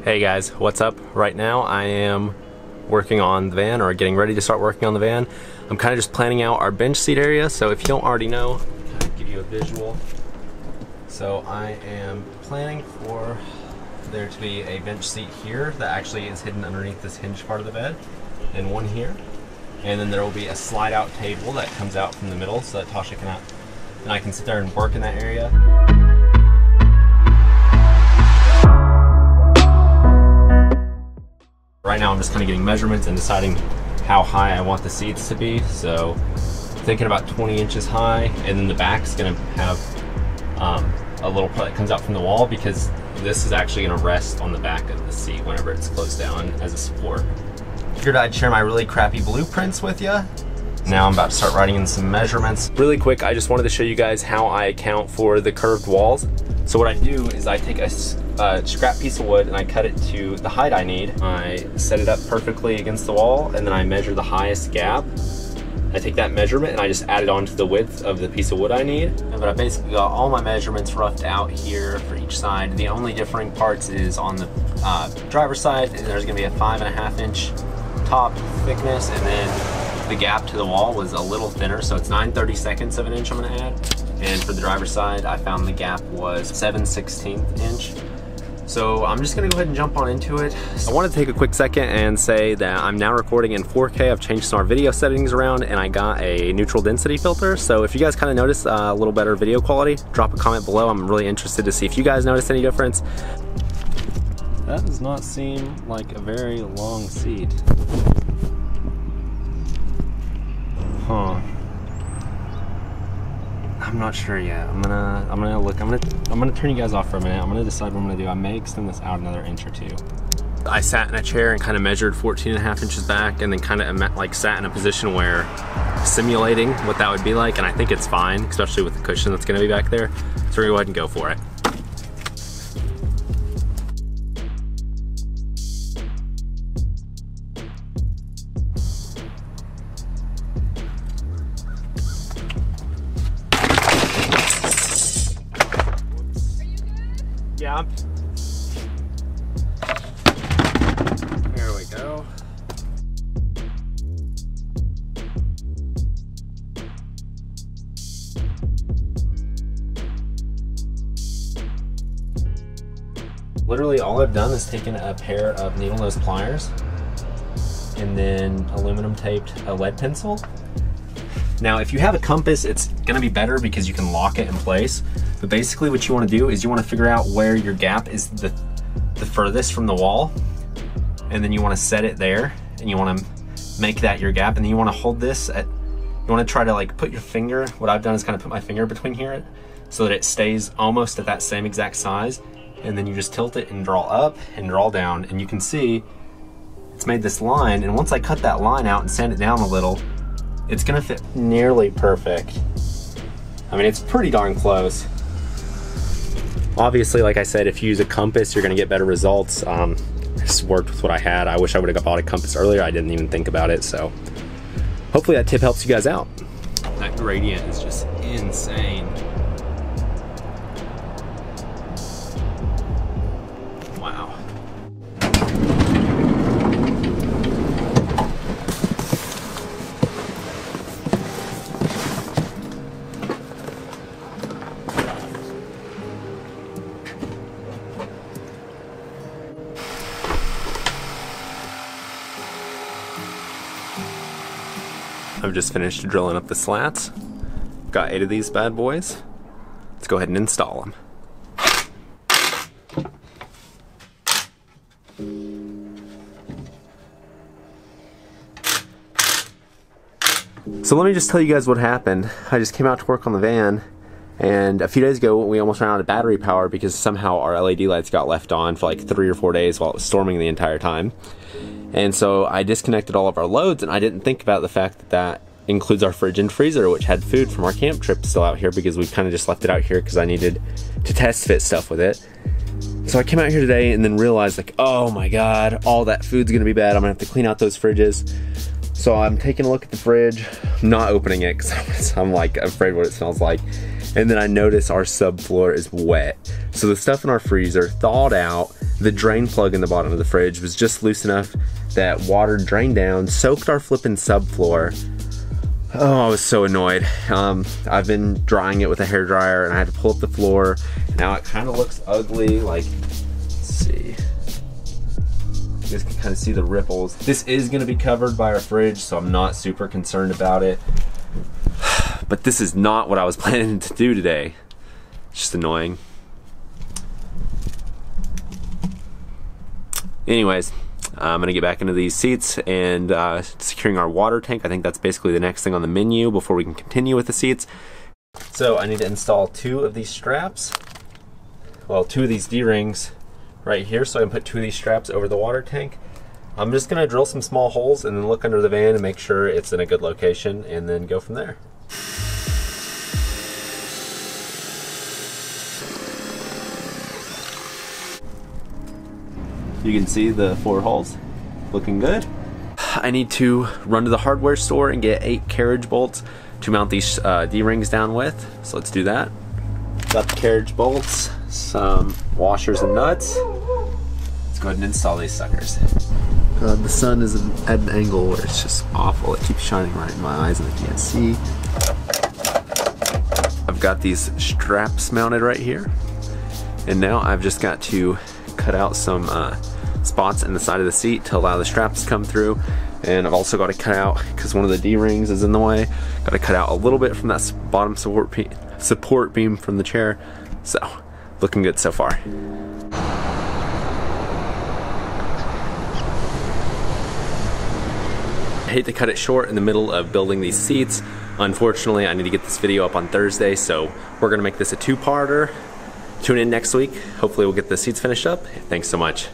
Hey guys, what's up? Right now I am working on the van, or getting ready to start working on the van. I'm kind of just planning out our bench seat area, so if you don't already know, I'll give you a visual. So I am planning for there to be a bench seat here that actually is hidden underneath this hinge part of the bed, and one here. And then there will be a slide out table that comes out from the middle so that Tasha can and I can sit there and work in that area. Right now I'm just kind of getting measurements and deciding how high I want the seats to be. So thinking about 20 inches high, and then the back's gonna have a little part that comes out from the wall, because this is actually gonna rest on the back of the seat whenever it's closed down as a support. Figured I'd share my really crappy blueprints with you. Now I'm about to start writing in some measurements. Really quick, I just wanted to show you guys how I account for the curved walls. So what I do is I take a scrap piece of wood and I cut it to the height I need. I set it up perfectly against the wall, and then I measure the highest gap. I take that measurement and I just add it on to the width of the piece of wood I need. But I basically got all my measurements roughed out here for each side. The only differing parts is on the driver's side, and there's gonna be a 5.5 inch top thickness, and then the gap to the wall was a little thinner, so it's 9/32 of an inch I'm gonna add. And for the driver's side, I found the gap was 7/16 inch. So I'm just gonna go ahead and jump on into it. I wanna take a quick second and say that I'm now recording in 4K. I've changed some of our video settings around, and I got a neutral density filter. So if you guys kind of notice a little better video quality, drop a comment below. I'm really interested to see if you guys notice any difference. That does not seem like a very long seat. Huh. I'm not sure yet. I'm gonna look. I'm gonna turn you guys off for a minute. I'm gonna decide what I'm gonna do. I may extend this out another inch or two. I sat in a chair and kind of measured 14.5 inches back, and then kind of like sat in a position where simulating what that would be like, and I think it's fine, especially with the cushion that's gonna be back there. So we're gonna go ahead and go for it. Yeah. There we go. Literally all I've done is taken a pair of needle nose pliers and then aluminum taped a lead pencil. Now, if you have a compass, it's gonna be better because you can lock it in place. But basically what you wanna do is you wanna figure out where your gap is the furthest from the wall, and then you wanna set it there, and you wanna make that your gap, and then you wanna hold this at, you wanna try to like put your finger, what I've done is kind of put my finger between here so that it stays almost at that same exact size, and then you just tilt it and draw up and draw down, and you can see it's made this line, and once I cut that line out and sand it down a little, it's gonna fit nearly perfect. I mean, it's pretty darn close. Obviously, like I said, if you use a compass, you're gonna get better results. I just worked with what I had. I wish I would've bought a compass earlier. I didn't even think about it, so hopefully that tip helps you guys out. That gradient is just insane. Wow. I've just finished drilling up the slats. Got 8 of these bad boys. Let's go ahead and install them. So let me just tell you guys what happened. I just came out to work on the van, and a few days ago we almost ran out of battery power because somehow our LED lights got left on for like 3 or 4 days while it was storming the entire time. And so I disconnected all of our loads, and I didn't think about the fact that that includes our fridge and freezer, which had food from our camp trip still out here, because we kind of just left it out here because I needed to test fit stuff with it. So I came out here today and then realized, like, oh my God, all that food's gonna be bad. I'm gonna have to clean out those fridges. So I'm taking a look at the fridge, I'm not opening it because I'm like afraid what it smells like. And then I notice our subfloor is wet. So the stuff in our freezer thawed out, the drain plug in the bottom of the fridge was just loose enough that water drained down, soaked our flipping subfloor. Oh, I was so annoyed. I've been drying it with a hairdryer and I had to pull up the floor. Now it kind of looks ugly, like, let's see. You guys can kind of see the ripples. This is gonna be covered by our fridge, so I'm not super concerned about it. But this is not what I was planning to do today. It's just annoying. Anyways, I'm gonna get back into these seats and securing our water tank. I think that's basically the next thing on the menu before we can continue with the seats. So I need to install 2 of these straps. Well, 2 of these D-rings right here, so I can put 2 of these straps over the water tank. I'm just gonna drill some small holes and then look under the van and make sure it's in a good location and then go from there. You can see the 4 holes. Looking good. I need to run to the hardware store and get 8 carriage bolts to mount these D-rings down with. So let's do that. Got the carriage bolts, some washers and nuts. Let's go ahead and install these suckers. The sun is at an angle where it's just awful. It keeps shining right in my eyes and I can't see. I've got these straps mounted right here. And now I've just got to cut out some spots in the side of the seat to allow the straps to come through. And I've also got to cut out, because one of the D-rings is in the way, got to cut out a little bit from that bottom support beam from the chair. So, looking good so far. I hate to cut it short in the middle of building these seats. Unfortunately, I need to get this video up on Thursday, so we're gonna make this a 2-parter. Tune in next week. Hopefully we'll get the seats finished up. Thanks so much.